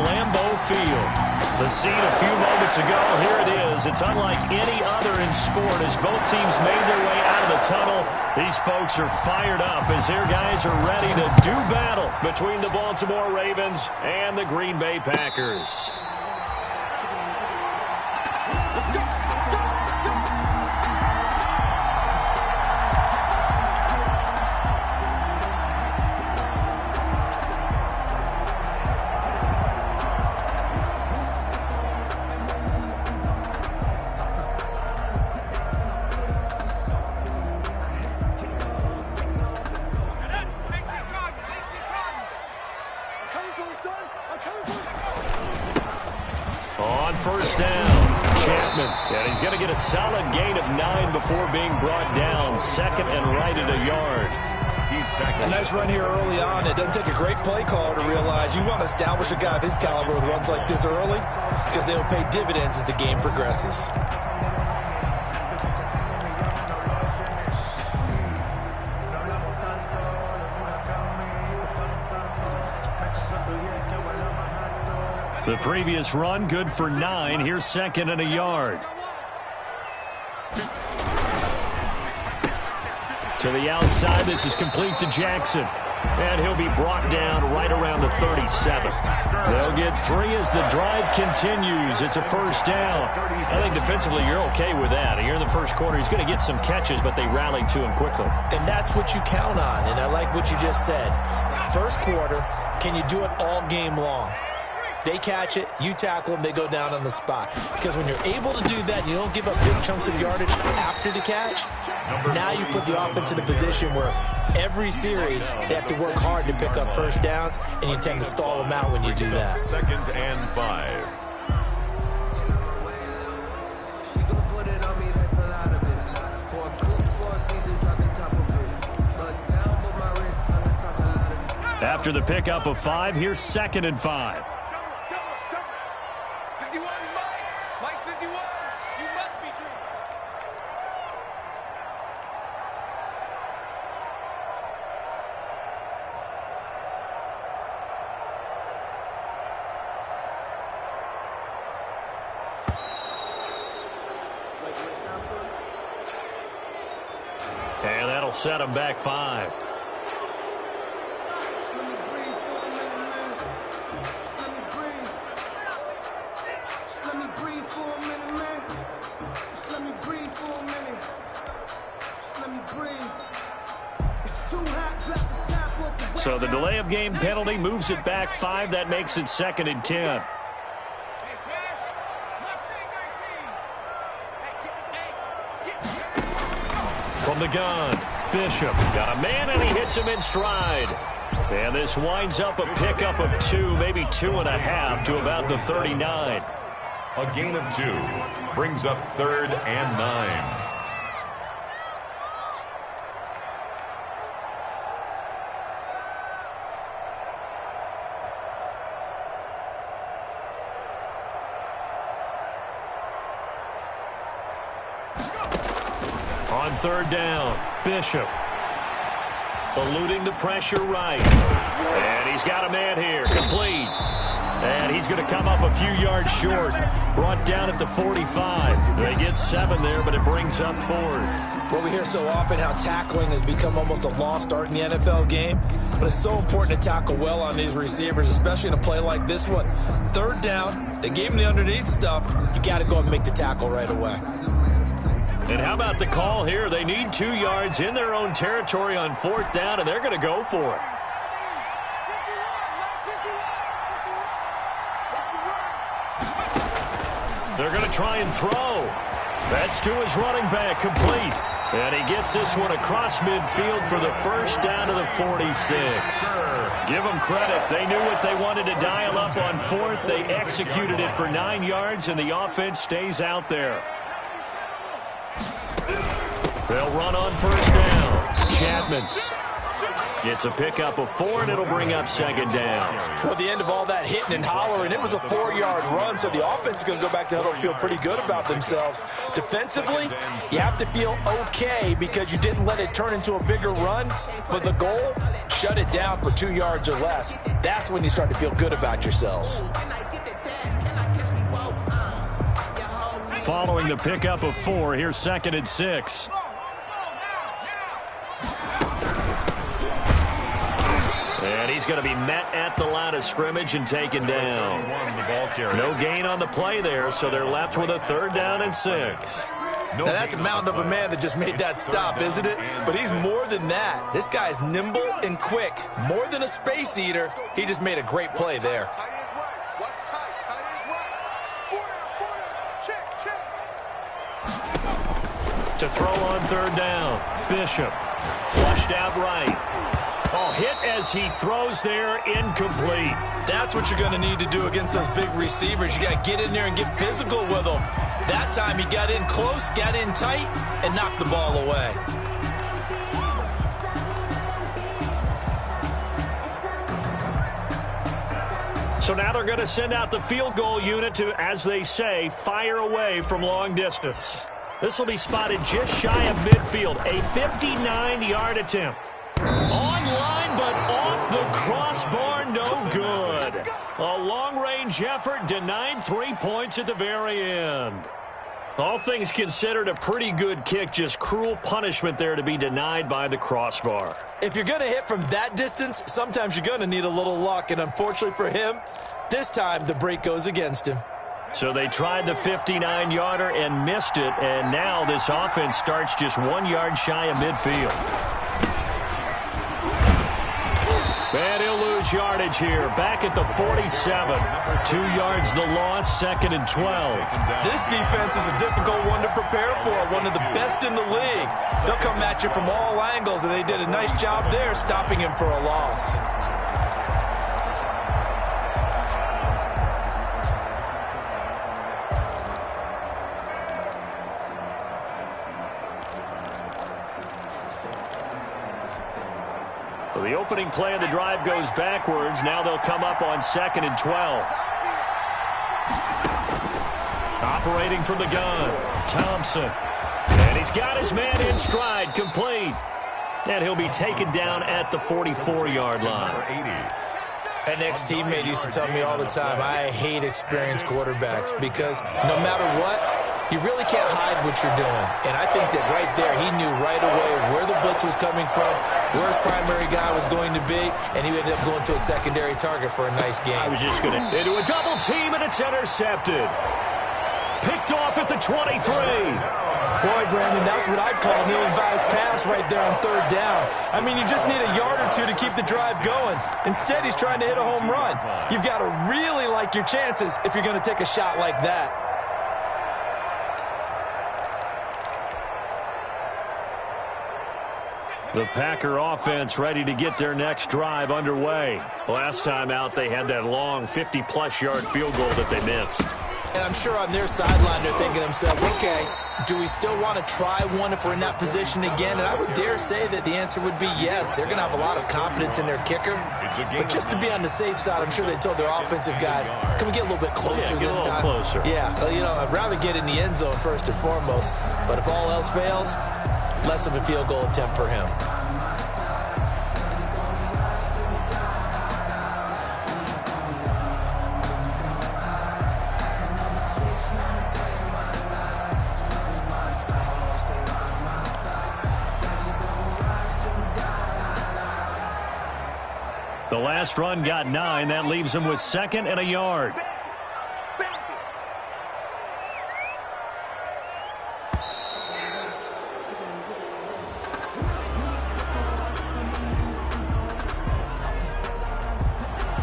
Lambeau Field. The scene a few moments ago, here it is. It's unlike any other in sport as both teams made their way out of the tunnel. These folks are fired up as their guys are ready to do battle between the Baltimore Ravens and the Green Bay Packers. On first down, Chapman. And he's going to get a solid gain of 9 before being brought down. Second and right at a yard. A nice run here early on. It doesn't take a great play caller to realize you want to establish a guy of his caliber with runs like this early because they'll pay dividends as the game progresses. The previous run, good for 9. Here's second and a yard. To the outside, this is complete to Jackson. And he'll be brought down right around the 37. They'll get 3 as the drive continues. It's a first down. I think defensively you're okay with that. Here in the first quarter, he's going to get some catches, but they rallied to him quickly. And that's what you count on, and I like what you just said. First quarter, can you do it all game long? They catch it, you tackle them, they go down on the spot. Because when you're able to do that, you don't give up big chunks of yardage after the catch. Now you put the offense in a position where every series they have to work hard to pick up first downs, and you tend to stall them out when you do that. Second and 5. After the pickup of 5, here's second and 5. And that'll set him back 5. So the delay of game penalty moves it back 5. That makes it second and 10. From the gun, Bishop got a man and he hits him in stride. And this winds up a pickup of 2, maybe 2.5 to about the 39. A gain of 2 brings up third and 9. On third down, Bishop eluding the pressure right. And he's got a man here, complete. And he's going to come up a few yards short. Brought down at the 45. They get 7 there, but it brings up 4th. Well, we hear so often how tackling has become almost a lost art in the NFL game. But it's so important to tackle well on these receivers, especially in a play like this one. Third down, they gave him the underneath stuff. You got to go and make the tackle right away. And how about the call here? They need 2 yards in their own territory on 4th down, and they're going to go for it. They're going to try and throw. That's to his running back, complete. And he gets this one across midfield for the first down to the 46. Give them credit. They knew what they wanted to dial up on 4th. They executed it for 9 yards, and the offense stays out there. They'll run on first down. Chapman It's a pickup of 4, and it'll bring up second down. Well, at the end of all that hitting and hollering, it was a 4-yard run, so the offense is going to go back to huddle and feel pretty good about themselves. Defensively, you have to feel okay because you didn't let it turn into a bigger run, but the goal, shut it down for 2 yards or less. That's when you start to feel good about yourselves. Following the pickup of 4, here's 2nd and 6. And he's going to be met at the line of scrimmage and taken down. No gain on the play there, so they're left with a 3rd down and 6. Now, that's a mountain of a man that just made that stop, isn't it? But he's more than that. This guy's nimble and quick. More than a space eater, he just made a great play there. To throw on 3rd down. Bishop flushed out right. Oh, hit as he throws there, incomplete. That's what you're going to need to do against those big receivers. You got to get in there and get physical with them. That time he got in close, got in tight, and knocked the ball away. So now they're going to send out the field goal unit to, as they say, fire away from long distance. This will be spotted just shy of midfield. A 59-yard attempt. Online, but off the crossbar, no good. A long-range effort denied 3 points at the very end. All things considered, a pretty good kick, just cruel punishment there to be denied by the crossbar. If you're going to hit from that distance, sometimes you're going to need a little luck, and unfortunately for him, this time the break goes against him. So they tried the 59-yarder and missed it, and now this offense starts just 1 yard shy of midfield. And he'll lose yardage here. Back at the 47. 2 yards the loss, 2nd and 12. This defense is a difficult one to prepare for, one of the best in the league. They'll come at you from all angles, and they did a nice job there stopping him for a loss. So the opening play of the drive goes backwards. Now they'll come up on 2nd and 12. Operating from the gun, Thompson. And he's got his man in stride, complete. And he'll be taken down at the 44-yard line. An ex-teammate used to tell me all the time, I hate experienced quarterbacks because no matter what, you really can't hide what you're doing. And I think that right there, he knew right away where the blitz was coming from, where his primary guy was going to be, and he ended up going to a secondary target for a nice game. I was just going to into a double team, and it's intercepted. Picked off at the 23. Boy, Brandon, that's what I'd call an ill-advised pass right there on 3rd down. I mean, you just need a yard or two to keep the drive going. Instead, he's trying to hit a home run. You've got to really like your chances if you're going to take a shot like that. The Packer offense ready to get their next drive underway. Last time out, they had that long 50-plus yard field goal that they missed. And I'm sure on their sideline they're thinking to themselves, okay, do we still want to try one if we're in that position again? And I would dare say that the answer would be yes. They're going to have a lot of confidence in their kicker. But just to be on the safe side, I'm sure they told their offensive guys, can we get a little bit closer this time? Closer. Yeah, you know, I'd rather get in the end zone first and foremost. But if all else fails, less of a field goal attempt for him. The last run got 9. That leaves him with 2nd and a yard.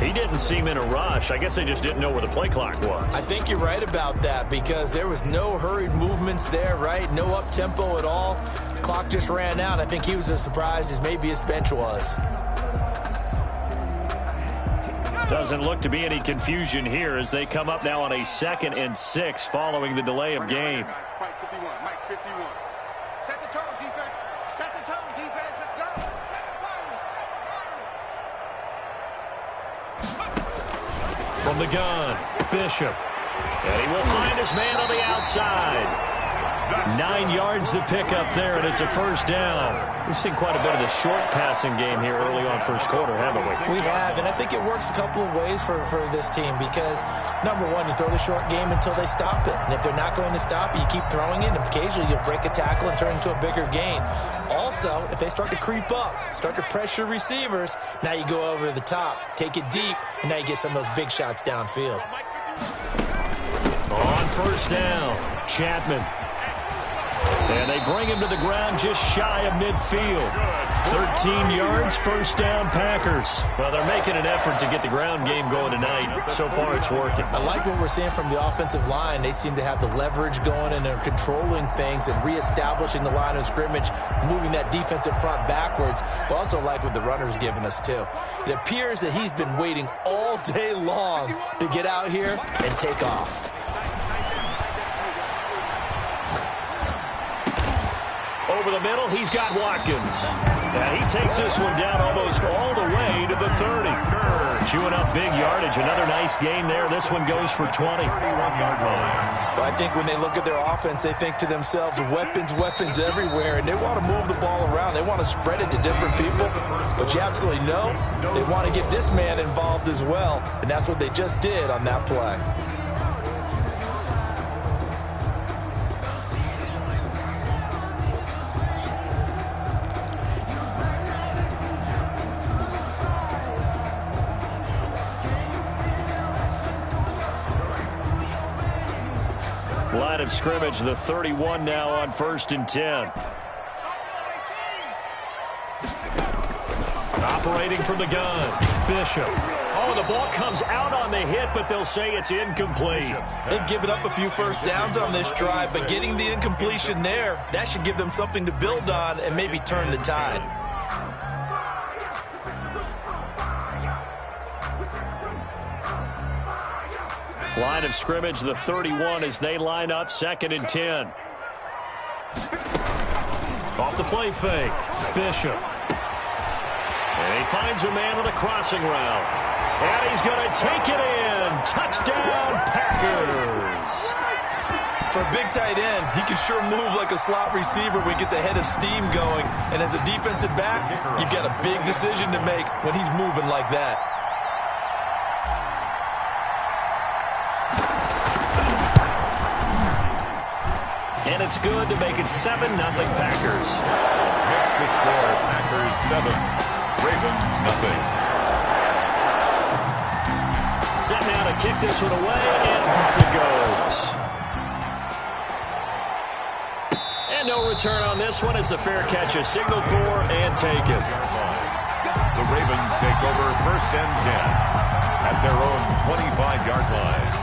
He didn't seem in a rush. I guess they just didn't know where the play clock was. I think you're right about that because there was no hurried movements there, right? No up-tempo at all. The clock just ran out. I think he was as surprised as maybe his bench was. Doesn't look to be any confusion here as they come up now on a 2nd and 6 following the delay of game. From the gun, Bishop. And he will find his man on the outside. 9 yards to pick up there, and it's a first down. We've seen quite a bit of the short passing game here early on first quarter, haven't we? We have, and I think it works a couple of ways for this team because, number one, you throw the short game until they stop it. And if they're not going to stop it, you keep throwing it, and occasionally you'll break a tackle and turn it into a bigger gain. Also, if they start to creep up, start to pressure receivers, now you go over the top, take it deep, and now you get some of those big shots downfield. On first down, Chapman. And they bring him to the ground just shy of midfield. 13 yards, first down, Packers. Well, they're making an effort to get the ground game going tonight. So far, it's working. I like what we're seeing from the offensive line. They seem to have the leverage going, and they're controlling things and reestablishing the line of scrimmage, moving that defensive front backwards. But also like what the runner's giving us, too. It appears that he's been waiting all day long to get out here and take off. Over the middle, he's got Watkins. And he takes this one down almost all the way to the 30. Chewing up big yardage. Another nice gain there. This one goes for 20. Well, I think when they look at their offense, they think to themselves, weapons, weapons everywhere, and they want to move the ball around. They want to spread it to different people. But you absolutely know they want to get this man involved as well, and that's what they just did on that play. Line of scrimmage, the 31 now on 1st and 10. Operating from the gun, Bishop. Oh, the ball comes out on the hit, but they'll say it's incomplete. They've given up a few first downs on this drive, but getting the incompletion there, that should give them something to build on and maybe turn the tide. Line of scrimmage, the 31 as they line up 2nd and 10. Off the play fake, Bishop. And he finds a man on the crossing route. And he's going to take it in. Touchdown, Packers. For a big tight end, he can sure move like a slot receiver when he gets a head of steam going. And as a defensive back, you've got a big decision to make when he's moving like that. And it's good to make it 7-0 Packers. Next the score, Packers 7, Ravens nothing. Set now to kick this one away, and off it goes. And no return on this one as the fair catch is signaled for and taken. The Ravens take over 1st and 10 at their own 25-yard line.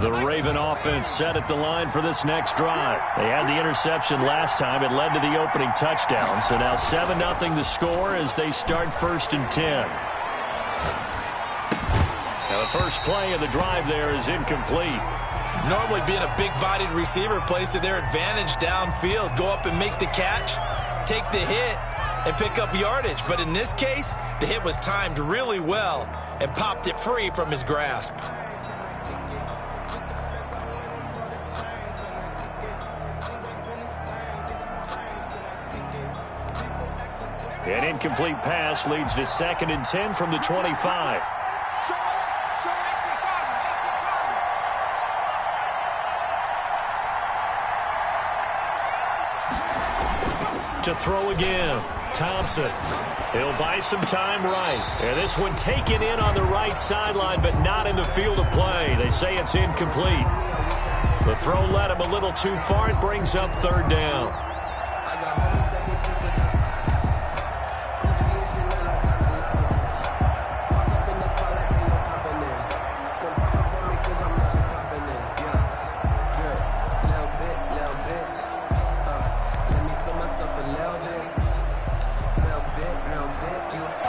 The Raven offense set at the line for this next drive. They had the interception last time. It led to the opening touchdown. So now 7-0 the score as they start 1st and 10. Now the first play of the drive there is incomplete. Normally being a big-bodied receiver plays to their advantage downfield. Go up and make the catch, take the hit, and pick up yardage. But in this case, the hit was timed really well and popped it free from his grasp. An incomplete pass leads to 2nd and 10 from the 25. To throw again, Thompson. He'll buy some time right. And this one taken in on the right sideline, but not in the field of play. They say it's incomplete. The throw led him a little too far. It brings up 3rd down.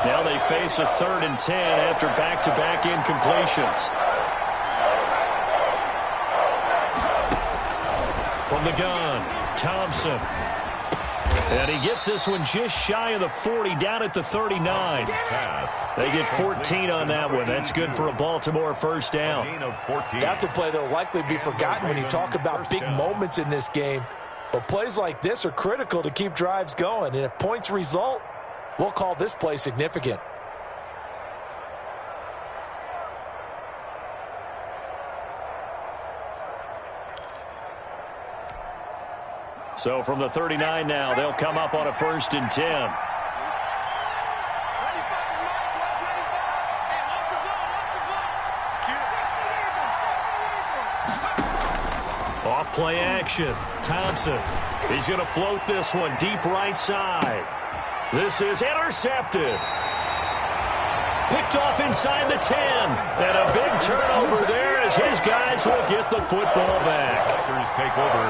Now they face a 3rd and 10 after back-to-back incompletions. From the gun, Thompson. And he gets this one just shy of the 40, down at the 39. They get 14 on that one. That's good for a Baltimore first down. That's a play that will likely be forgotten when you talk about big moments in this game. But plays like this are critical to keep drives going. And if points result, we'll call this play significant. So from the 39 now, they'll come up on a 1st and 10. Off play action. Thompson. He's going to float this one deep right side. This is intercepted. Picked off inside the 10. And a big turnover there as his guys will get the football back.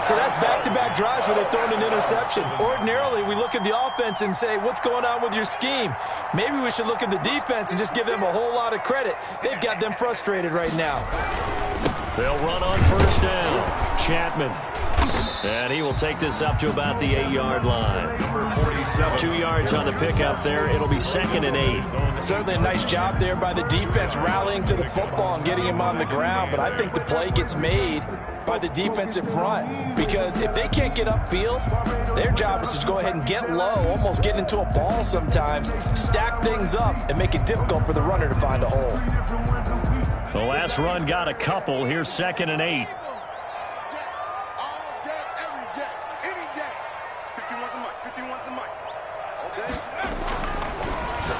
So that's back-to-back drives where they've thrown an interception. Ordinarily, we look at the offense and say, what's going on with your scheme? Maybe we should look at the defense and just give them a whole lot of credit. They've got them frustrated right now. They'll run on 1st down. Chapman. And he will take this up to about the 8-yard line. Number 47. 2 yards on the pickup there. It'll be 2nd and 8. Certainly a nice job there by the defense rallying to the football and getting him on the ground. But I think the play gets made by the defensive front. Because if they can't get upfield, their job is to go ahead and get low, almost get into a ball sometimes, stack things up, and make it difficult for the runner to find a hole. The last run got a couple. Here's 2nd and 8.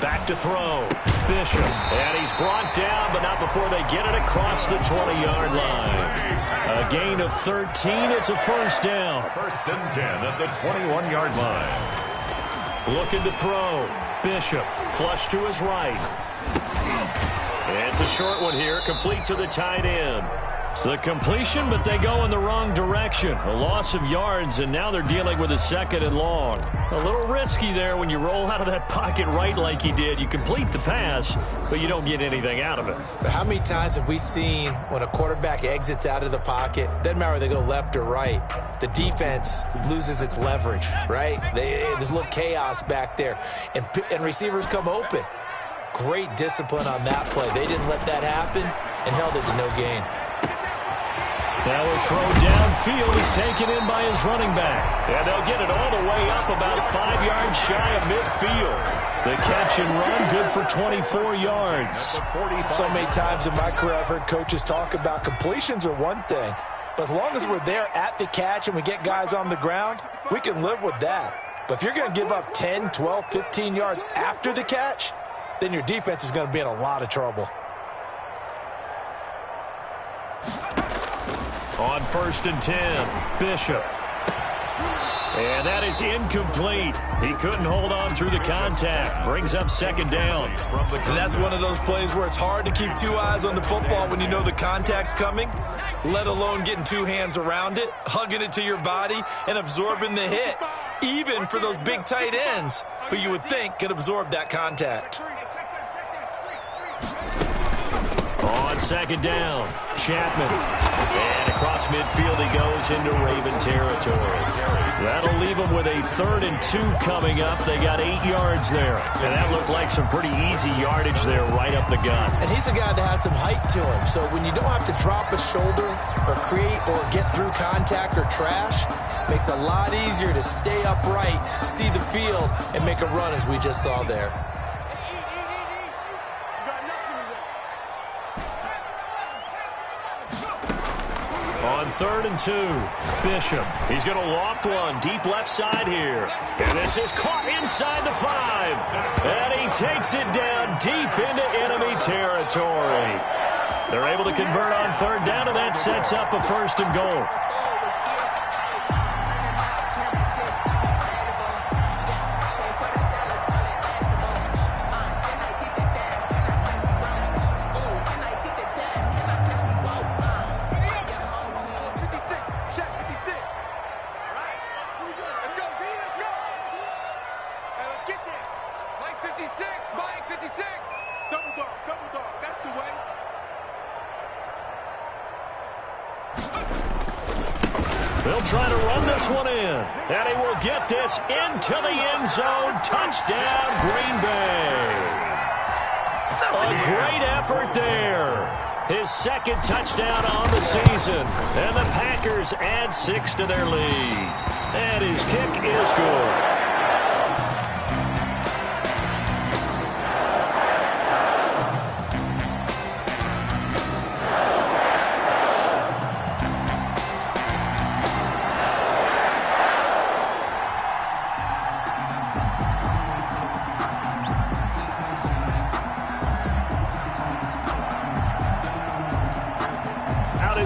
Back to throw. Bishop. And he's brought down, but not before they get it across the 20-yard line. A gain of 13. It's a 1st down. 1st and 10 at the 21-yard line. Looking to throw. Bishop. Flush to his right. It's a short one here. Complete to the tight end. The completion, but they go in the wrong direction. A loss of yards, and now they're dealing with a 2nd and long. A little risky there when you roll out of that pocket right like he did. You complete the pass, but you don't get anything out of it. But how many times have we seen when a quarterback exits out of the pocket, doesn't matter whether they go left or right, the defense loses its leverage, right? There's a little chaos back there, and receivers come open. Great discipline on that play. They didn't let that happen and held it to no gain. Now a throw downfield is taken in by his running back. And they'll get it all the way up about 5 yards shy of midfield. The catch and run good for 24 yards. So many times in my career I've heard coaches talk about completions are one thing. But as long as we're there at the catch and we get guys on the ground, we can live with that. But if you're going to give up 10, 12, 15 yards after the catch, then your defense is going to be in a lot of trouble. On 1st and 10, Bishop. And that is incomplete. He couldn't hold on through the contact. Brings up 2nd down. And that's one of those plays where it's hard to keep 2 eyes on the football when you know the contact's coming, let alone getting 2 hands around it, hugging it to your body, and absorbing the hit, even for those big tight ends who you would think could absorb that contact. On 2nd down, Chapman. And across midfield he goes into Raven territory. That'll leave them with a 3rd and 2 coming up. They got 8 yards there. And that looked like some pretty easy yardage there right up the gut. And he's a guy that has some height to him. So when you don't have to drop a shoulder or create or get through contact or trash, makes it a lot easier to stay upright, see the field, and make a run as we just saw there. On 3rd and 2, Bishop. He's going to loft one deep left side here. And this is caught inside the 5. And he takes it down deep into enemy territory. They're able to convert on 3rd down, and that sets up a 1st and goal. run this one in. And he will get this into the end zone. Touchdown, Green Bay. A great effort there. His second touchdown on the season. And the Packers add 6 to their lead. And his kick is good.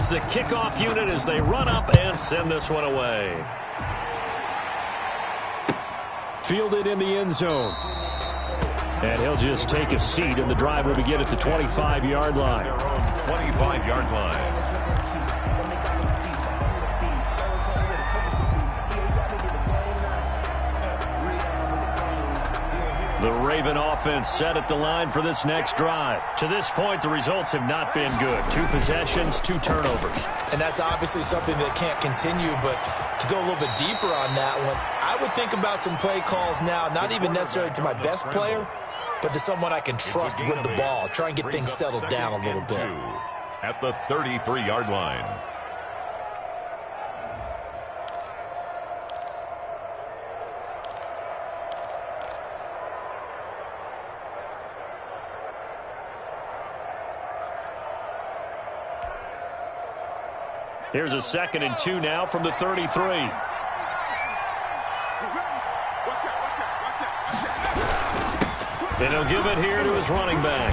The kickoff unit as they run up and send this one away. Fielded in the end zone. And he'll just take a seat, and the drive will begin at the 25-yard line. 25-yard line. The Raven offense set at the line for this next drive. To this point, the results have not been good. 2 possessions, 2 turnovers. And that's obviously something that can't continue, but to go a little bit deeper on that one, I would think about some play calls now, not even necessarily to my best player, but to someone I can trust with the ball. Try and get things settled down a little bit. At the 33-yard line. Here's a 2nd and 2 now from the 33. And he'll give it here to his running back.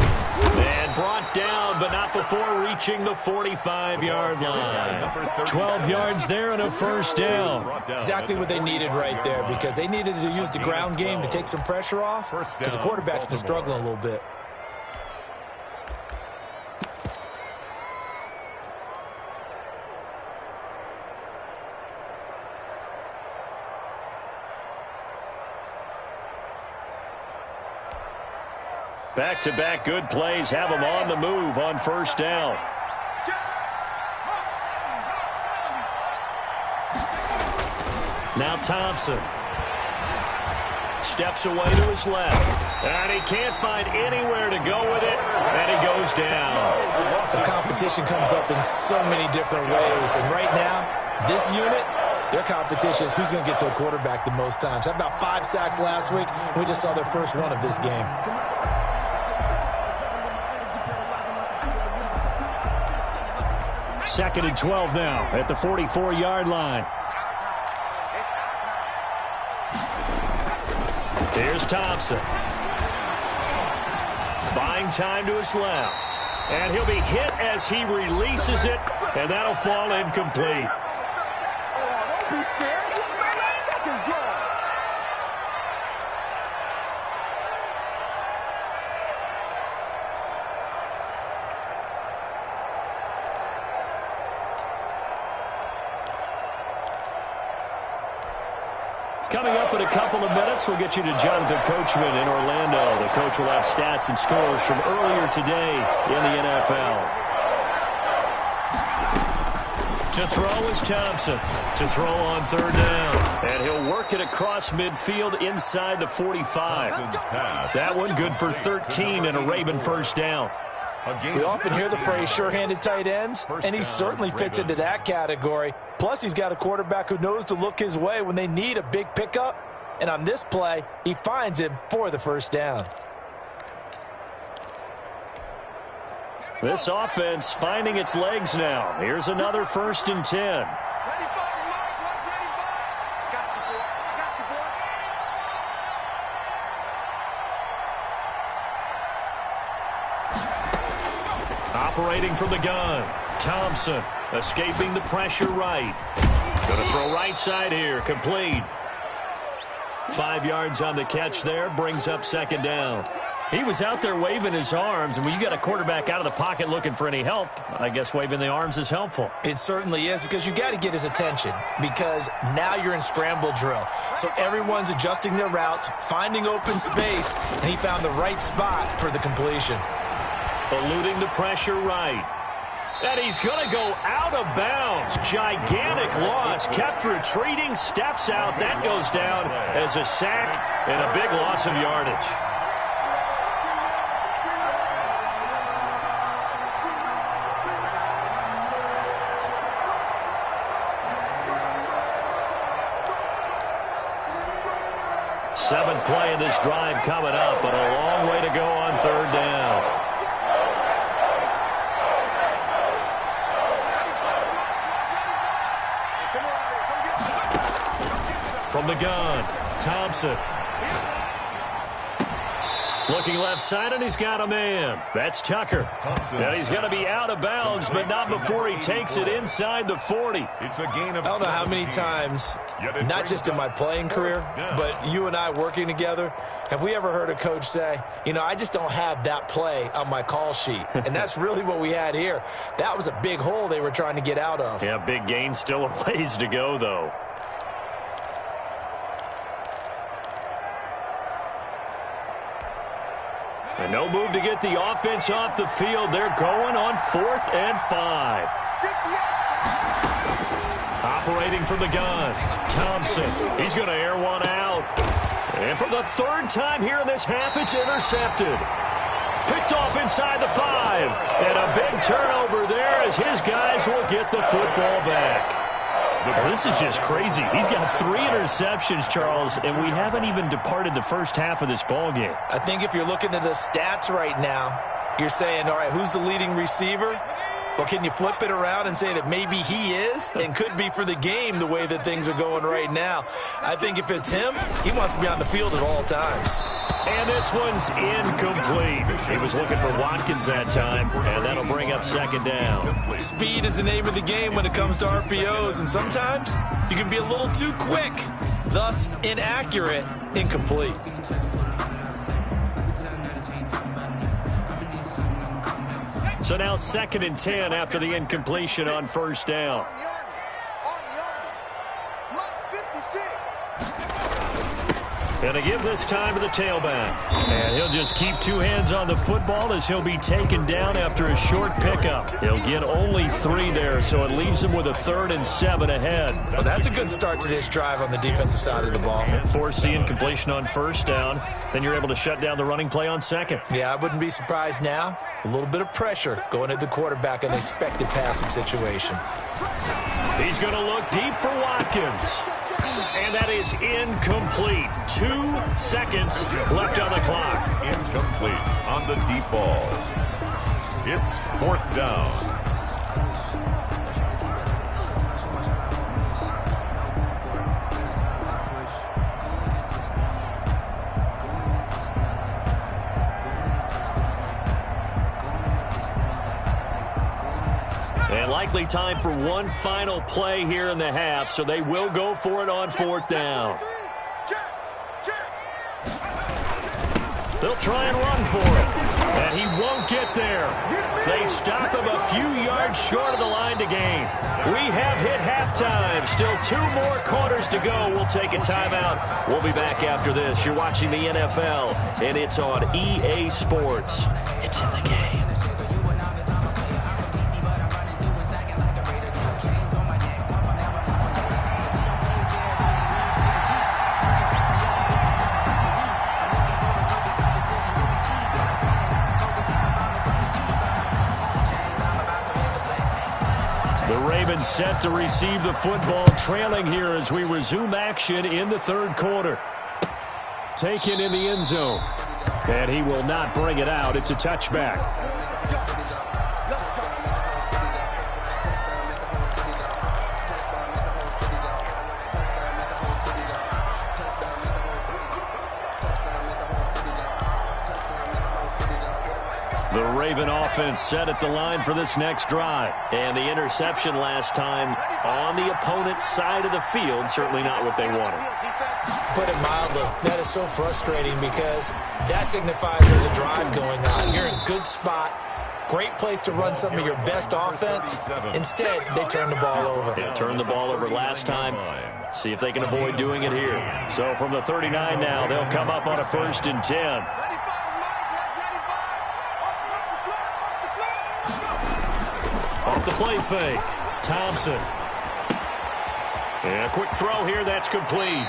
And brought down, but not before reaching the 45-yard line. 12 yards there and a first down. Exactly what they needed right there, because they needed to use the ground game to take some pressure off, because the quarterback's been struggling a little bit. Back-to-back good plays have them on the move on first down. Now Thompson steps away to his left. And he can't find anywhere to go with it. And he goes down. The competition comes up in so many different ways. And right now, this unit, their competition is who's going to get to a quarterback the most times. Had about 5 sacks last week. And we just saw their first one of this game. Second and 12 now at the 44-yard line. Here's Thompson. Buying time to his left. And he'll be hit as he releases it, and that'll fall incomplete. Coming up in a couple of minutes, we'll get you to Jonathan Coachman in Orlando. The coach will have stats and scores from earlier today in the NFL. To throw is Thompson. To throw on third down. And he'll work it across midfield inside the 45. That one good for 13 and a Raven first down. We often hear the phrase sure-handed tight ends, and he certainly fits into that category. Plus, he's got a quarterback who knows to look his way when they need a big pickup. And on this play, he finds him for the first down. This offense finding its legs now. Here's another 1st and 10. Operating from the gun. Thompson escaping the pressure right. Going to throw right side here. Complete. 5 yards on the catch there. Brings up 2nd down. He was out there waving his arms, and when you got a quarterback out of the pocket looking for any help, I guess waving the arms is helpful. It certainly is, because you got to get his attention, because now you're in scramble drill. So everyone's adjusting their routes, finding open space, and he found the right spot for the completion. Eluding the pressure right. And he's going to go out of bounds. Gigantic loss. Kept retreating, steps out. That goes down as a sack and a big loss of yardage. Seventh play of this drive coming up, but a long way to go on third down. From the gun, Thompson. Looking left side, and he's got a man. That's Tucker. And he's going to be out of bounds, but not before he takes it inside the 40. It's a gain of I don't know how many times, not just in my playing career, but you and I working together, have we ever heard a coach say, you know, I just don't have that play on my call sheet. And that's really what we had here. That was a big hole they were trying to get out of. Yeah, big gain, still a ways to go, though. And no move to get the offense off the field. They're going on 4th and 5. Operating from the gun, Thompson. He's going to air one out. And for the third time here in this half, it's intercepted. Picked off inside the 5. And a big turnover there as his guys will get the football back. Well, this is just crazy. He's got 3 interceptions, Charles, and we haven't even departed the first half of this ballgame. I think if you're looking at the stats right now, you're saying, all right, who's the leading receiver? Well, can you flip it around and say that maybe he is and could be for the game the way that things are going right now? I think if it's him, he wants to be on the field at all times. And this one's incomplete. He was looking for Watkins that time, and that'll bring up second down. Speed is the name of the game when it comes to RPOs, and sometimes you can be a little too quick, thus inaccurate, incomplete. So now 2nd and 10 after the incompletion on first down. And to give this time to the tailback. And he'll just keep 2 hands on the football as he'll be taken down after a short pickup. He'll get only 3 there, so it leaves him with a 3rd and 7 ahead. Well, that's a good start to this drive on the defensive side of the ball. Force the incompletion on first down. Then you're able to shut down the running play on second. Yeah, I wouldn't be surprised now. A little bit of pressure going at the quarterback in an expected passing situation. He's going to look deep for Watkins. And that is incomplete. 2 seconds left on the clock. Incomplete on the deep ball. It's 4th down. And likely time for one final play here in the half, so they will go for it on 4th down. They'll try and run for it, and he won't get there. They stop him a few yards short of the line to gain. We have hit halftime. Still 2 more quarters to go. We'll take a timeout. We'll be back after this. You're watching the NFL, and it's on EA Sports. It's in the game. Set to receive the football, trailing here as we resume action in the 3rd quarter. Taken in the end zone. And he will not bring it out. It's a touchback. The Raven offense set at the line for this next drive. And the interception last time on the opponent's side of the field, certainly not what they wanted. Put it mildly, that is so frustrating because that signifies there's a drive going on. You're in a good spot, great place to run some of your best offense. Instead, they turn the ball over. They turned the ball over last time. See if they can avoid doing it here. So from the 39 now, they'll come up on a 1st and 10. the play fake. Thompson. And a quick throw here. That's complete.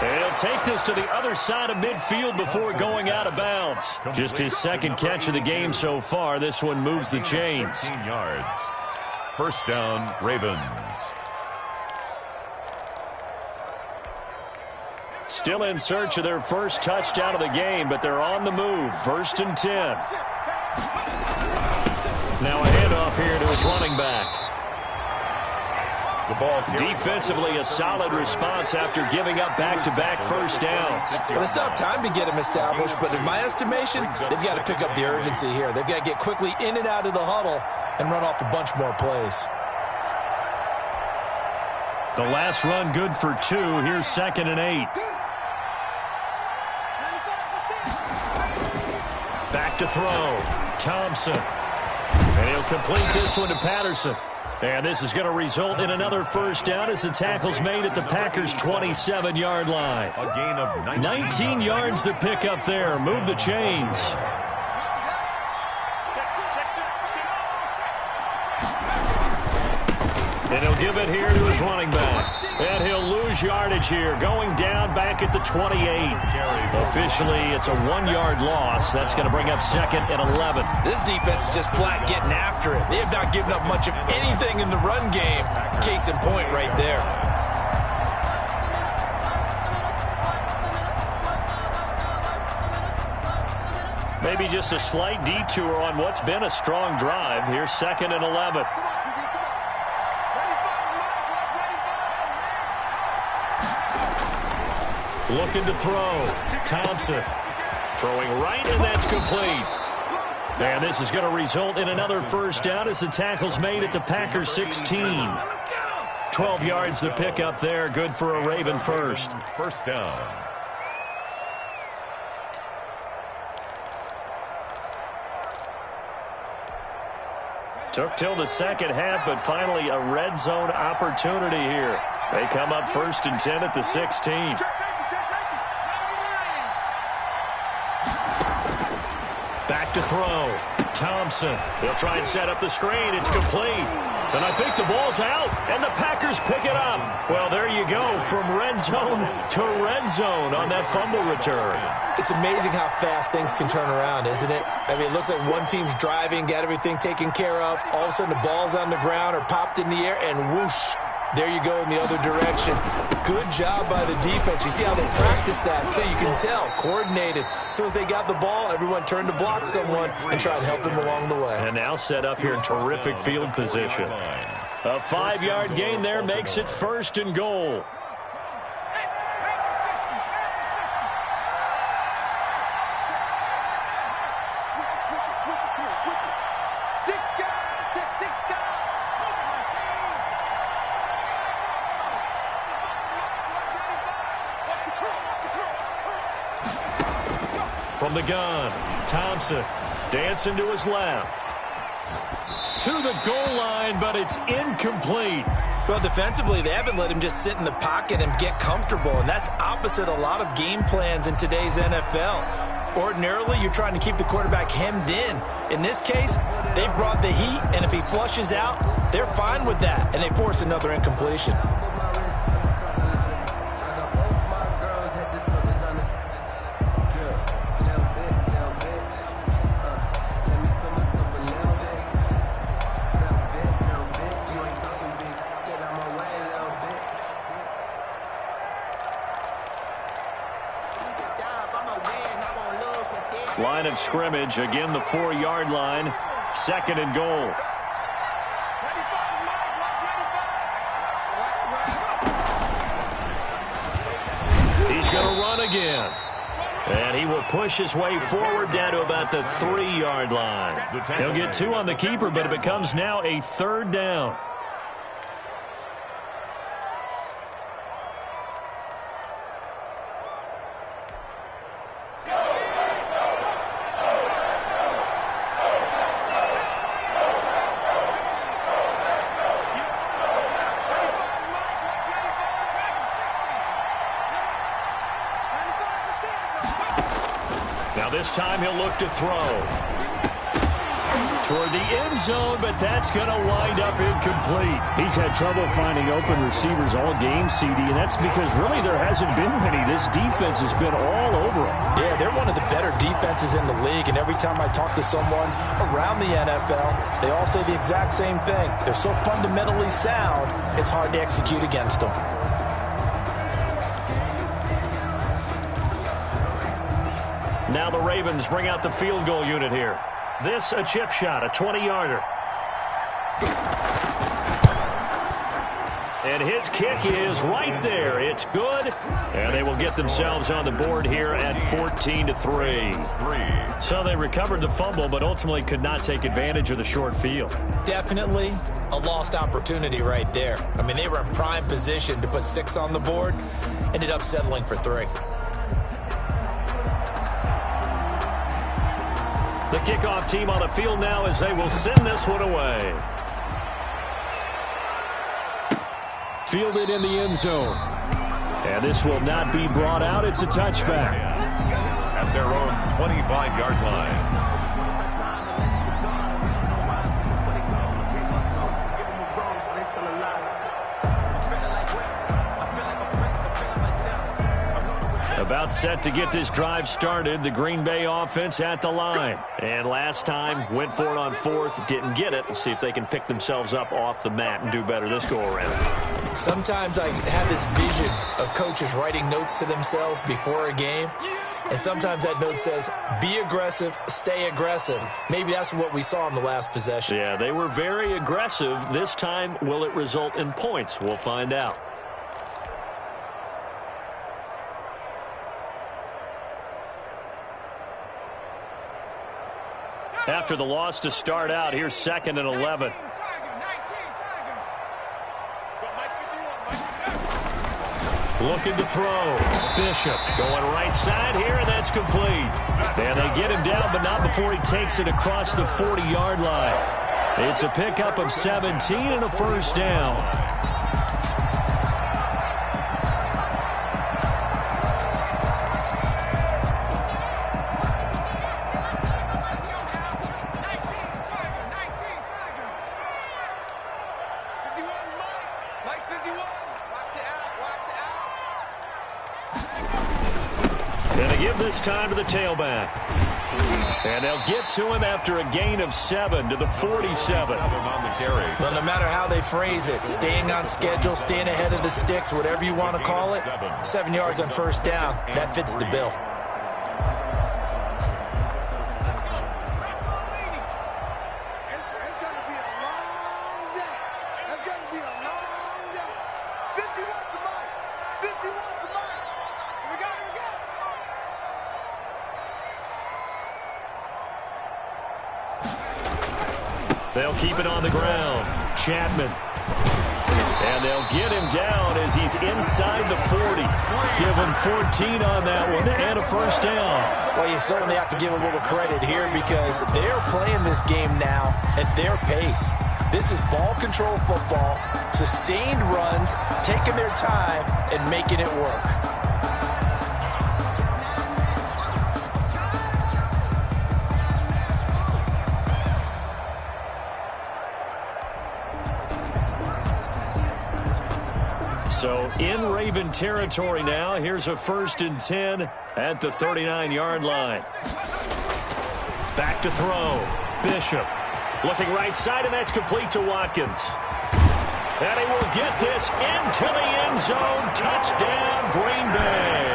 And he'll take this to the other side of midfield before going out of bounds. Just his second catch of the game so far. This one moves the chains. 13 yards. First down, Ravens. Still in search of their first touchdown of the game, but they're on the move. 1st and 10. Now a handoff here to his running back. The ball defensively, a solid response after giving up back-to-back first downs. Well, they still have time to get him established, but in my estimation, they've got to pick up the urgency here. They've got to get quickly in and out of the huddle and run off a bunch more plays. The last run good for 2. Here's 2nd and 8. Back to throw. Thompson. And he'll complete this one to Patterson. And this is going to result in another first down as the tackle's made at the Packers' 27-yard line. A gain of 19 yards to pick up there. Move the chains. And he'll give it here to his running back. And he'll lose yardage here, going down back at the 28. Officially, it's a 1-yard loss. That's going to bring up 2nd and 11. This defense is just flat getting after it. They have not given up much of anything in the run game. Case in point right there. Maybe just a slight detour on what's been a strong drive. Here's 2nd and 11. Looking to throw. Thompson throwing right, and that's complete. And this is going to result in another first down as the tackle's made at the Packers' 16. 12 yards to pick up there. Good for a Raven first. First down. Took till the second half, but finally a red zone opportunity here. They come up 1st and 10 at the 16. Back to throw. Thompson. He'll try and set up the screen. It's complete. And I think the ball's out, and the Packers pick it up. Well, there you go, from red zone to red zone on that fumble return. It's amazing how fast things can turn around, isn't it? I mean, it looks like one team's driving, got everything taken care of. All of a sudden, the ball's on the ground or popped in the air, and whoosh, there you go in the other direction. Good job by the defense. You see how they practice that, too. You can tell, coordinated. As soon as they got the ball, everyone turned to block someone and tried to help them along the way. And now set up here in terrific field position. A 5-yard gain there makes it 1st and goal. From the gun, Thompson dancing to his left. To the goal line, but it's incomplete. Well, defensively, they haven't let him just sit in the pocket and get comfortable, and that's opposite a lot of game plans in today's NFL. Ordinarily, you're trying to keep the quarterback hemmed in. In this case, they brought the heat, and if he flushes out, they're fine with that, and they force another incompletion. Line of scrimmage, again the 4-yard line, 2nd and goal. He's going to run again. And he will push his way forward down to about the 3-yard line. He'll get 2 on the keeper, but it becomes now a 3rd down. Now this time he'll look to throw. toward the end zone, but that's going to wind up incomplete. He's had trouble finding open receivers all game, CD, and that's because really there hasn't been many. This defense has been all over them. Yeah, they're one of the better defenses in the league, and every time I talk to someone around the NFL, they all say the exact same thing. They're so fundamentally sound, it's hard to execute against them. Now the Ravens bring out the field goal unit here. This a chip shot, a 20-yarder. And his kick is right there. It's good. And they will get themselves on the board here at 14-3. So they recovered the fumble, but ultimately could not take advantage of the short field. Definitely a lost opportunity right there. I mean, they were in prime position to put 6 on the board. Ended up settling for 3. The kickoff team on the field now as they will send this one away. Fielded in the end zone. And this will not be brought out. It's a touchback. At their own 25-yard line. About set to get this drive started. The Green Bay offense at the line. And last time, went for it on 4th, didn't get it. We'll see if they can pick themselves up off the mat and do better this go-around. Sometimes I have this vision of coaches writing notes to themselves before a game. And sometimes that note says, be aggressive, stay aggressive. Maybe that's what we saw in the last possession. Yeah, they were very aggressive. This time, will it result in points? We'll find out. After the loss to start out, here's 2nd and 11. Looking to throw. Bishop going right side here, and that's complete. And they get him down, but not before he takes it across the 40-yard line. It's a pickup of 17 and a first down. This time to the tailback. And they'll get to him after a gain of 7 to the 47. Well, no matter how they phrase it, staying on schedule, staying ahead of the sticks, whatever you want to call it, 7 yards on first down, that fits the bill. They'll keep it on the ground. Chapman. And they'll get him down as he's inside the 40. Give him 14 on that one and a first down. Well, you certainly have to give a little credit here because they're playing this game now at their pace. This is ball control football, sustained runs, taking their time and making it work. So in Raven territory now. Here's a 1st and 10 at the 39-yard line. Back to throw. Bishop looking right side, and that's complete to Watkins. And he will get this into the end zone. Touchdown, Green Bay.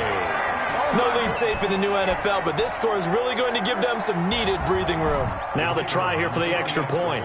No lead safe in the new NFL, but this score is really going to give them some needed breathing room. Now the try here for the extra point.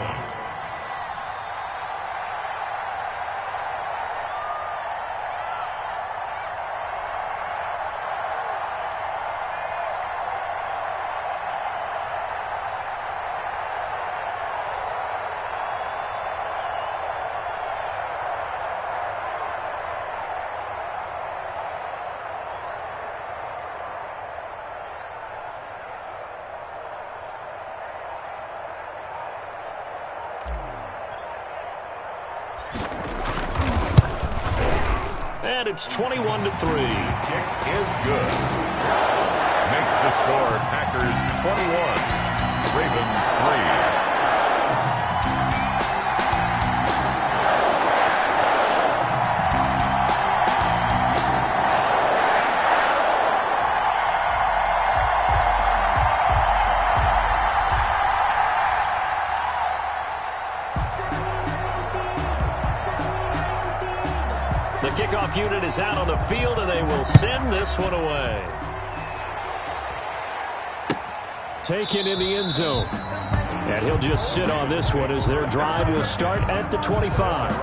And it's 21-3. Kick is good. Makes the score Packers 21, Ravens 3. unit is out on the field, and they will send this one away. Taken in the end zone. And he'll just sit on this one as their drive will start at the 25.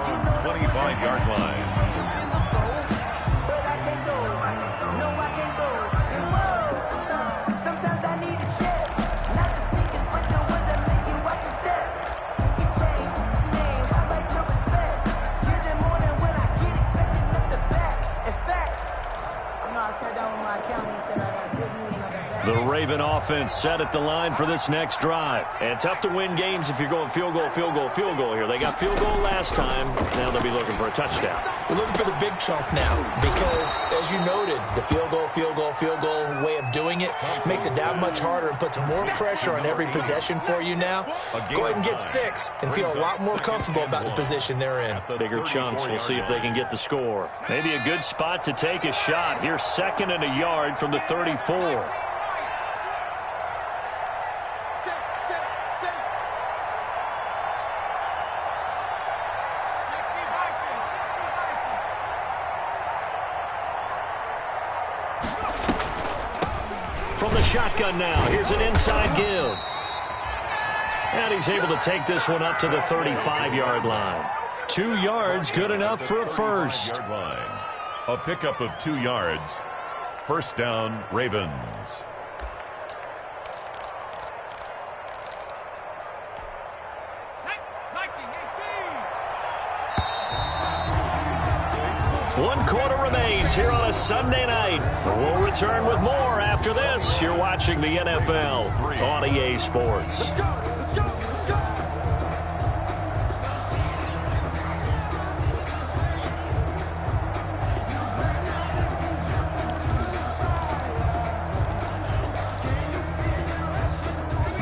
25-yard line. The Raven offense set at the line for this next drive. And tough to win games if you're going field goal, field goal, field goal here. They got field goal last time. Now they'll be looking for a touchdown. They're looking for the big chunk now because, as you noted, the field goal, field goal, field goal way of doing it makes it that much harder and puts more pressure on every possession for you now. Go ahead and get 6 and feel a lot more comfortable about the position they're in. Bigger chunks. We'll see if they can get the score. Maybe a good spot to take a shot. Here's 2nd and a yard from the 34. From the shotgun now, here's an inside give. And he's able to take this one up to the 35-yard line. 2 yards, good enough for a first. A pickup of 2 yards. First down, Ravens. One quarter remains here on a Sunday night. We'll return with more after this. You're watching the NFL on EA Sports.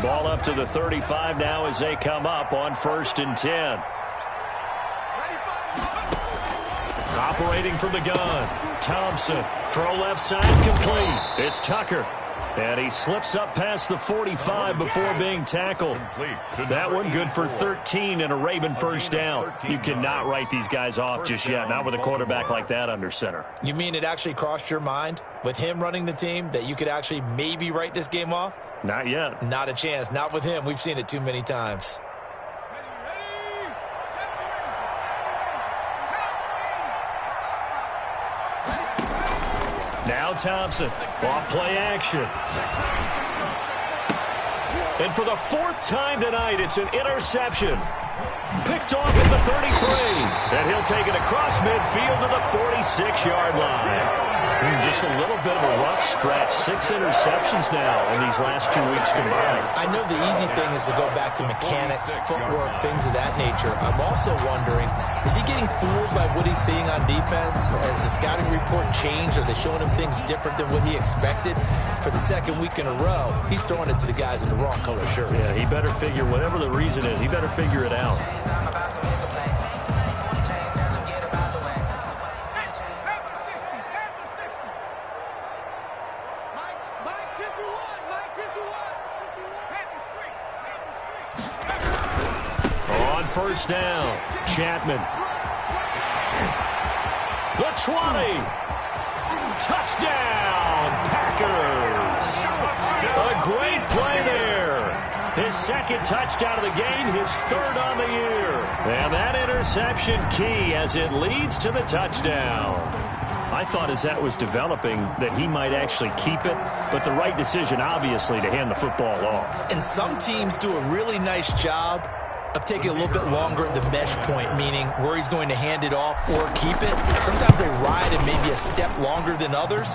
Ball up to the 35 now as they come up on 1st and 10. Operating from the gun. Thompson. Throw left side complete. It's Tucker. And he slips up past the 45 before being tackled. That one good for 13 and a Raven first down. You cannot write these guys off just yet. Not with a quarterback like that under center. You mean it actually crossed your mind with him running the team that you could actually maybe write this game off? Not yet. Not a chance. Not with him. We've seen it too many times. Now Thompson, off play action. And for the 4th time tonight, it's an interception. Picked off at the 33. And he'll take it across midfield to the 46-yard line. Just a little bit of a rough stretch. 6 interceptions now in these last 2 weeks combined. I know the easy thing is to go back to mechanics, footwork, things of that nature. I'm also wondering, is he getting fooled by what he's seeing on defense? Has the scouting report changed? Are they showing him things different than what he expected? For the 2nd week in a row, he's throwing it to the guys in the wrong color shirts. Yeah, he better figure, whatever the reason is, he better figure it out. On 1st down, Chapman. The 20. Touchdown, Packers. A great play there. His 2nd touchdown of the game, his 3rd on the year. And that interception key as it leads to the touchdown. I thought as that was developing that he might actually keep it, but the right decision, obviously, to hand the football off. And some teams do a really nice job of taking a little bit longer at the mesh point, meaning where he's going to hand it off or keep it. Sometimes they ride it maybe a step longer than others.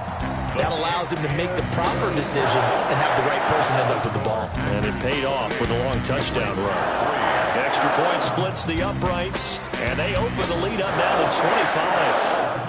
That allows him to make the proper decision and have the right person end up with the ball. And it paid off with a long touchdown run. Extra point splits the uprights, and they open the lead up now to 25.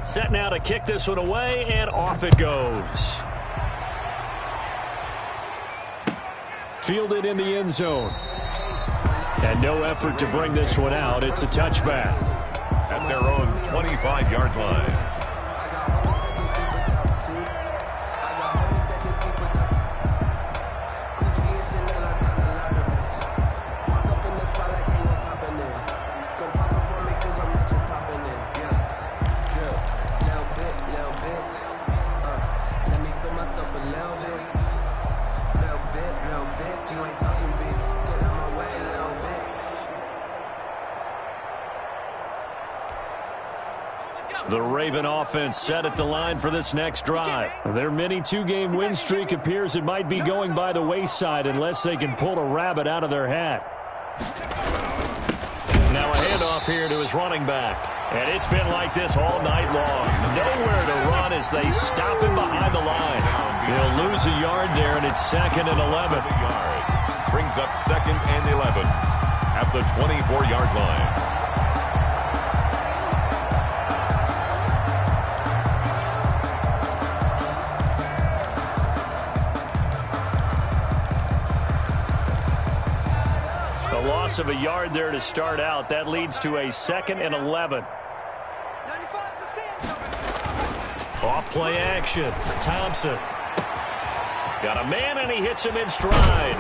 Set now to kick this one away, and off it goes. Fielded in the end zone. And no effort to bring this one out. It's a touchback. At their own 25-yard line. The Raven offense set at the line for this next drive. Their mini two-game win streak appears it might be going by the wayside unless they can pull a rabbit out of their hat. Now a handoff here to his running back. And it's been like this all night long. Nowhere to run as they stop him behind the line. He'll lose a yard there, and it's 2nd and 11. Brings up 2nd and 11 at the 24-yard line. Loss of a yard there to start out. That leads to a 2nd and 11. Off play action. Thompson. Got a man, and he hits him in stride.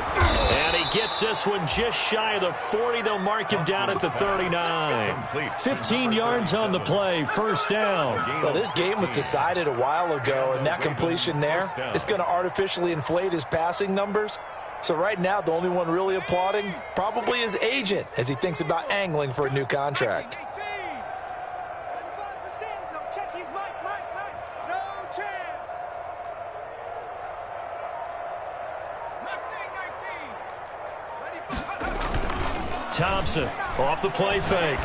And he gets this one just shy of the 40. They'll mark him down at the 39. 15 yards on the play. First down. Well, this game was decided a while ago, and that completion there is going to artificially inflate his passing numbers. So right now, the only one really applauding probably his agent as he thinks about angling for a new contract. Thompson off the play fake.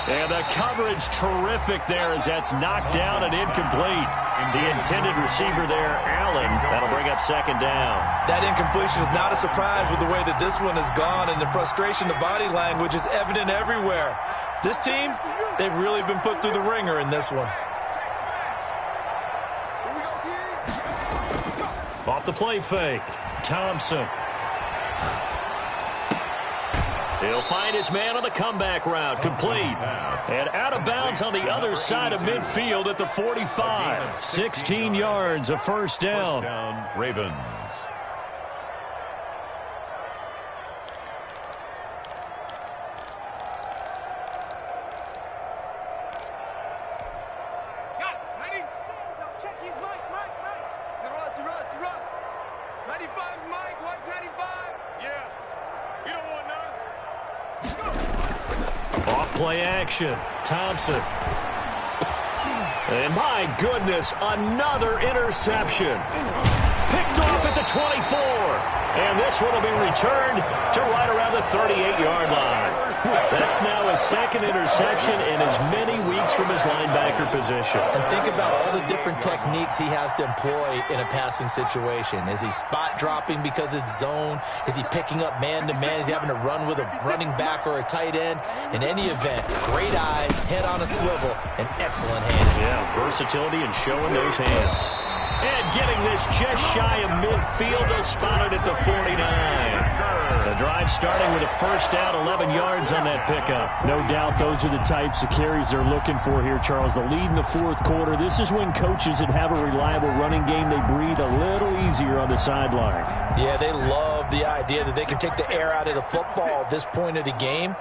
And the coverage terrific there as that's knocked down and incomplete. The intended receiver there, Allen. That'll bring up 2nd down. That incompletion is not a surprise with the way that this one has gone, and the frustration, the body language is evident everywhere. This team, they've really been put through the ringer in this one. Off the play fake. Thompson. He'll find his man on the comeback route. Complete. And out of bounds on the other side of midfield at the 45. 16 yards, a first down. Ravens. Play action. Thompson. And my goodness, another interception. Picked off at the 24. And this one will be returned to right around the 38-yard line. That's now his 2nd interception in as many weeks from his linebacker position. And think about all the different techniques he has to employ in a passing situation. Is he spot dropping because it's zone? Is he picking up man-to-man? Is he having to run with a running back or a tight end? In any event, great eyes, head on a swivel, and excellent hands. Yeah, versatility and showing those hands. And getting this just shy of midfield. They'll spot it at the 49. The drive starting with a first down, 11 yards on that pickup. No doubt those are the types of carries they're looking for here, Charles. The lead in the 4th quarter. This is when coaches that have a reliable running game, they breathe a little easier on the sideline. Yeah, they love the idea that they can take the air out of the football at this point of the game.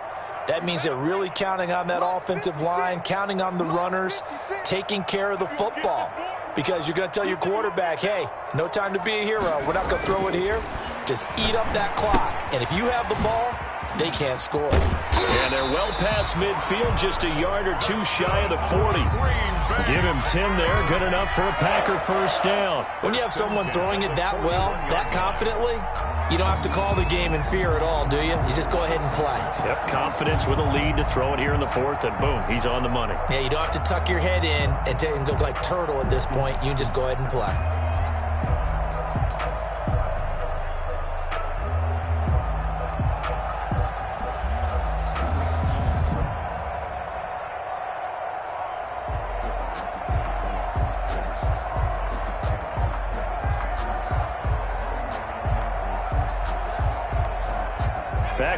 That means they're really counting on that offensive line, counting on the runners, taking care of the football. Because you're going to tell your quarterback, hey, no time to be a hero. We're not going to throw it here. Just eat up that clock. And if you have the ball, they can't score. And they're well past midfield, just a yard or two shy of the 40. Give him 10 there, good enough for a Packer first down. When you have someone throwing it that well, that confidently, you don't have to call the game in fear at all, do you? You just go ahead and play. Yep, confidence with a lead to throw it here in the 4th, and boom, he's on the money. Yeah, you don't have to tuck your head in and go like turtle at this point. You can just go ahead and play.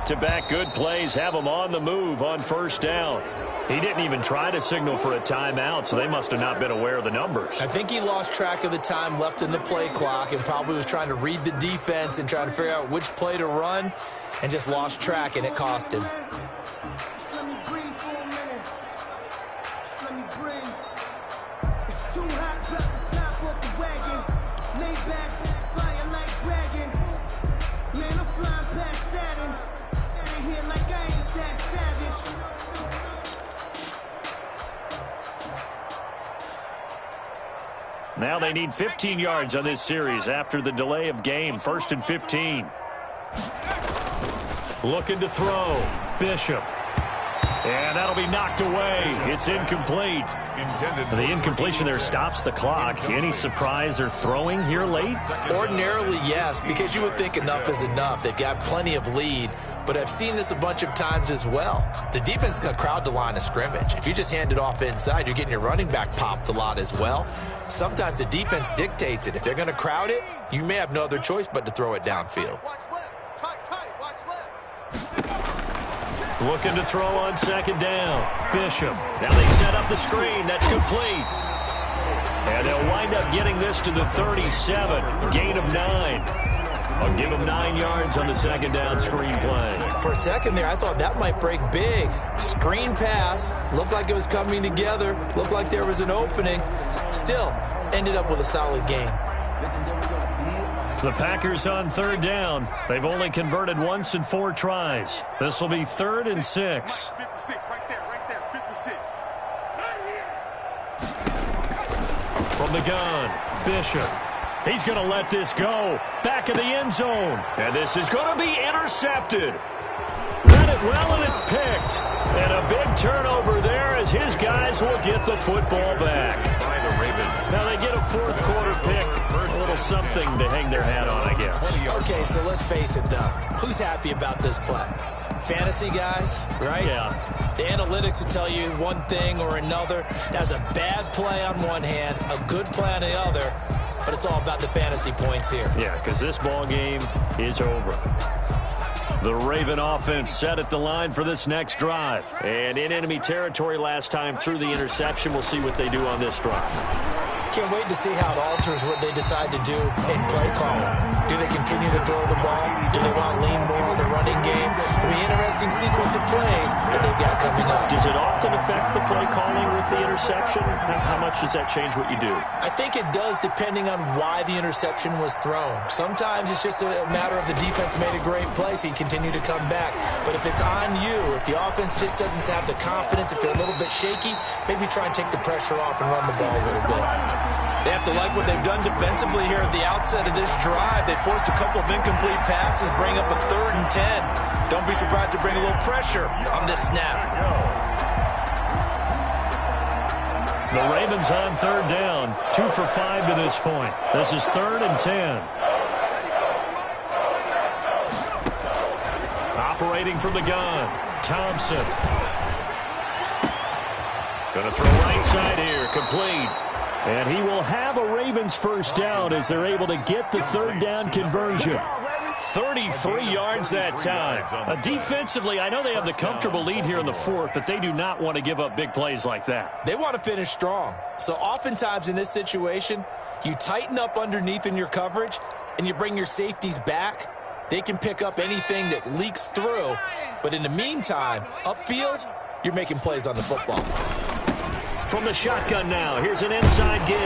back-to-back good plays have them on the move on first down. He didn't even try to signal for a timeout, so they must have not been aware of the numbers. I think he lost track of the time left in the play clock and probably was trying to read the defense and trying to figure out which play to run and just lost track, and it cost him. Let me breathe for a minute. Let me breathe. It's too hot, drop the top off the wagon. Lay back, fire like dragon. Man, I'm flying past Saturn. Out of here like I ain't that savage. Now they need 15 yards on this series after the delay of game. 1st and 15. Looking to throw. Bishop. And that'll be knocked away. It's incomplete. The incompletion there stops the clock. Any surprise they're throwing here late? Ordinarily, yes, because you would think enough is enough. They've got plenty of lead, but I've seen this a bunch of times as well. The defense is going to crowd the line of scrimmage. If you just hand it off inside, you're getting your running back popped a lot as well. Sometimes the defense dictates it. If they're going to crowd it, you may have no other choice but to throw it downfield. Watch left. Tight, watch left. Looking to throw on 2nd down. Bishop. Now they set up the screen. That's complete. And they'll wind up getting this to the 37. Gain of 9. I'll give them 9 yards on the 2nd down screen play. For a second there, I thought that might break big. Screen pass. Looked like it was coming together. Looked like there was an opening. Still, ended up with a solid game. The Packers on 3rd down. They've only converted once in 4 tries. This will be 3rd and 6. 56, right there, 56. From the gun, Bishop. He's going to let this go. Back of the end zone. And this is going to be intercepted. Read it well, and it's picked. And a big turnover there as his guys will get the football back. By the Ravens. Now they get a 4th quarter pick. A little something to hang their hat on, I guess. Okay, so let's face it, though. Who's happy about this play? Fantasy guys, right? Yeah. The analytics will tell you one thing or another. That's a bad play on one hand, a good play on the other, but it's all about the fantasy points here. Yeah, because this ball game is over. The Raven offense set at the line for this next drive. And in enemy territory last time through the interception. We'll see what they do on this drive. Can't wait to see how it alters what they decide to do in play calling. Do they continue to throw the ball? Do they want to lean more on the running game? It'll be an interesting sequence of plays that they've got coming up. Does it often affect the play calling with the interception? How much does that change what you do? I think it does, depending on why the interception was thrown. Sometimes it's just a matter of the defense made a great play, so you continue to come back. But if it's on you, if the offense just doesn't have the confidence, if they're a little bit shaky, maybe try and take the pressure off and run the ball a little bit. They have to like what they've done defensively here at the outset of this drive. They forced a couple of incomplete passes, bring up a 3rd and 10. Don't be surprised to bring a little pressure on this snap. The Ravens on 3rd down, 2 for 5 to this point. This is 3rd and 10. Operating from the gun, Thompson. Going to throw right side here, complete. And he will have a Ravens 1st down as they're able to get the 3rd down conversion. 33 yards that time. Defensively, I know they have the comfortable lead here in the 4th, but they do not want to give up big plays like that. They want to finish strong. So oftentimes in this situation, you tighten up underneath in your coverage, and you bring your safeties back. They can pick up anything that leaks through. But in the meantime, upfield, you're making plays on the football. From the shotgun now, here's an inside give.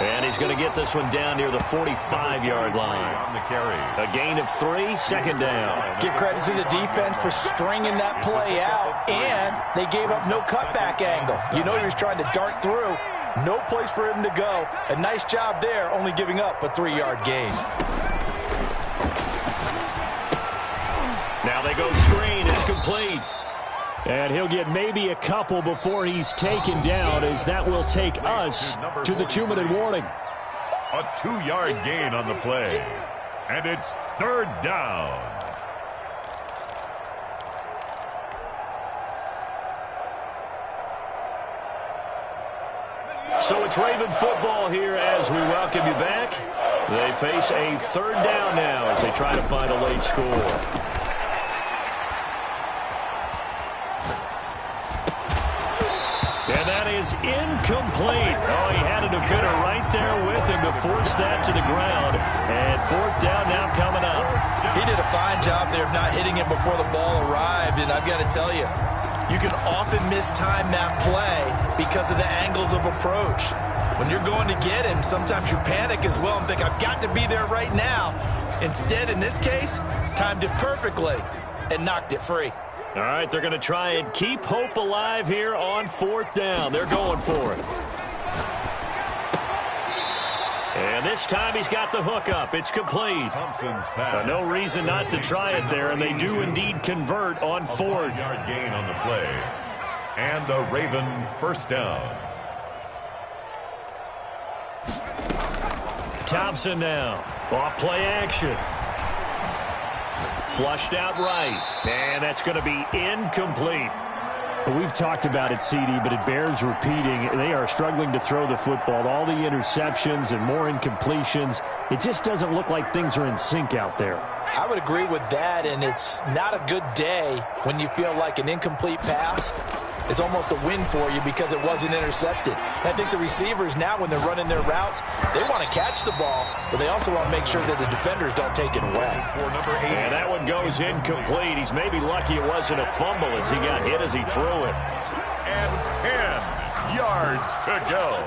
And he's going to get this one down near the 45-yard line. On the carry. A gain of 3, 2nd down. Give credit to the defense for stringing that play out, and they gave up no cutback angle. You know he was trying to dart through. No place for him to go. A nice job there, only giving up a 3-yard gain. Now they go screen. It's complete. And he'll get maybe a couple before he's taken down, as that will take us to the 2-minute warning. A 2-yard gain on the play. And it's 3rd down. So it's Raven football here as we welcome you back. They face a 3rd down now as they try to find a late score. is incomplete. Oh, he had a defender right there with him to force that to the ground. And fourth down now coming up. He did a fine job there of not hitting it before the ball arrived, and I've got to tell you, you can often mistime that play because of the angles of approach. When you're going to get him, sometimes you panic as well and think, I've got to be there right now. Instead, in this case, timed it perfectly and knocked it free. All right, they're going to try and keep hope alive here on fourth down. They're going for it. And this time he's got the hook up. It's complete. Thompson's pass. No reason not to try it there, and they do indeed convert on fourth. 5-yard gain on the play. And a Raven first down. Thompson now. Off play action. Flushed out right. And that's going to be incomplete. We've talked about it, CD, but it bears repeating. They are struggling to throw the football. All the interceptions and more incompletions. It just doesn't look like things are in sync out there. I would agree with that, and it's not a good day when you feel like an incomplete pass is almost a win for you because it wasn't intercepted. And I think the receivers now, when they're running their routes, they want to catch the ball, but they also want to make sure that the defenders don't take it away. For number 8. And that one goes incomplete. He's maybe lucky it wasn't a fumble as he got hit as he threw it. And 10 yards to go.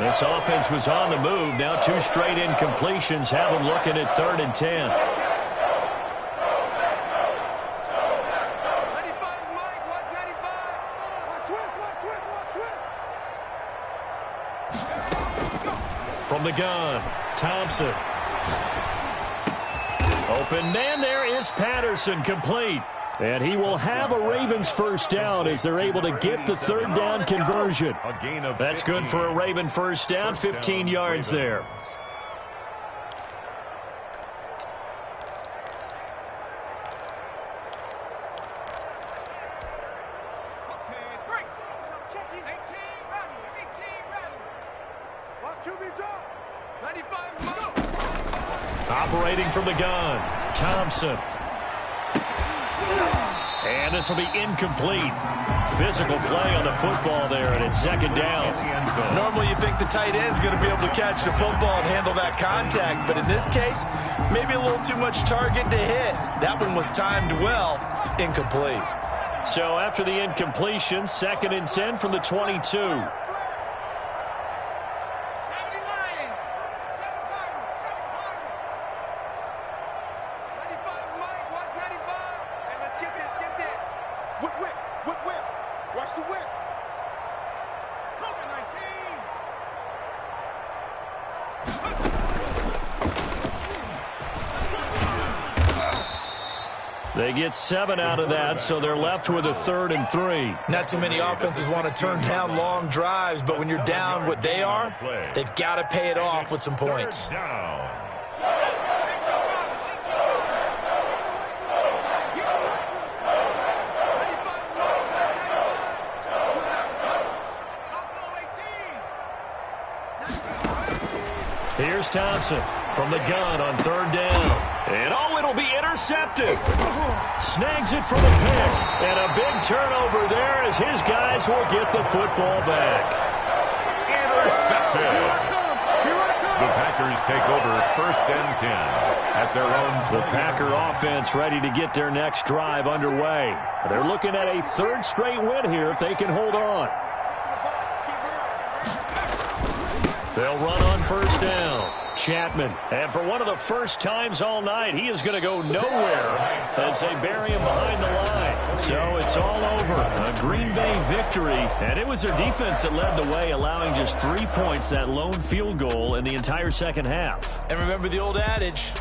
This offense was on the move. Now 2 straight incompletions have them looking at 3rd and 10. From the gun, Thompson. Open man there is Patterson, complete. And he will have a Ravens first down as they're able to get the 3rd down conversion. That's good for a Raven first down, 15 yards there. Operating from the gun, Thompson. And this will be incomplete. Physical play on the football there, and it's 2nd down. Normally you think the tight end's going to be able to catch the football and handle that contact, but in this case, maybe a little too much target to hit. That one was timed well, incomplete. So after the incompletion, 2nd and 10 from the 22. They get 7 out of that, so they're left with a 3rd and 3. Not too many offenses want to turn down long drives, but when you're down what they are, they've got to pay it off with some points. Here's Thompson from the gun on 3rd down. And oh, it'll be intercepted. Snags it for the pick. And a big turnover there as his guys will get the football back. Intercepted. The Packers take over 1st and 10 at their own 20. The Packer offense ready to get their next drive underway. They're looking at a 3rd straight win here if they can hold on. They'll run on 1st down. Chapman. And for one of the first times all night, he is going to go nowhere as they bury him behind the line. So it's all over. A Green Bay victory. And it was their defense that led the way, allowing just 3 points, that lone field goal in the entire 2nd half. And remember the old adage,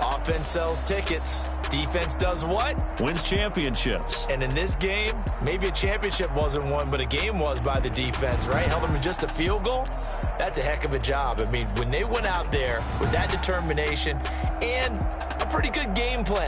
offense sells tickets. Defense does what? Wins championships. And in this game, maybe a championship wasn't won, but a game was by the defense, right? Held them in just a field goal. That's a heck of a job. I mean, when they went out there with that determination and a pretty good game plan,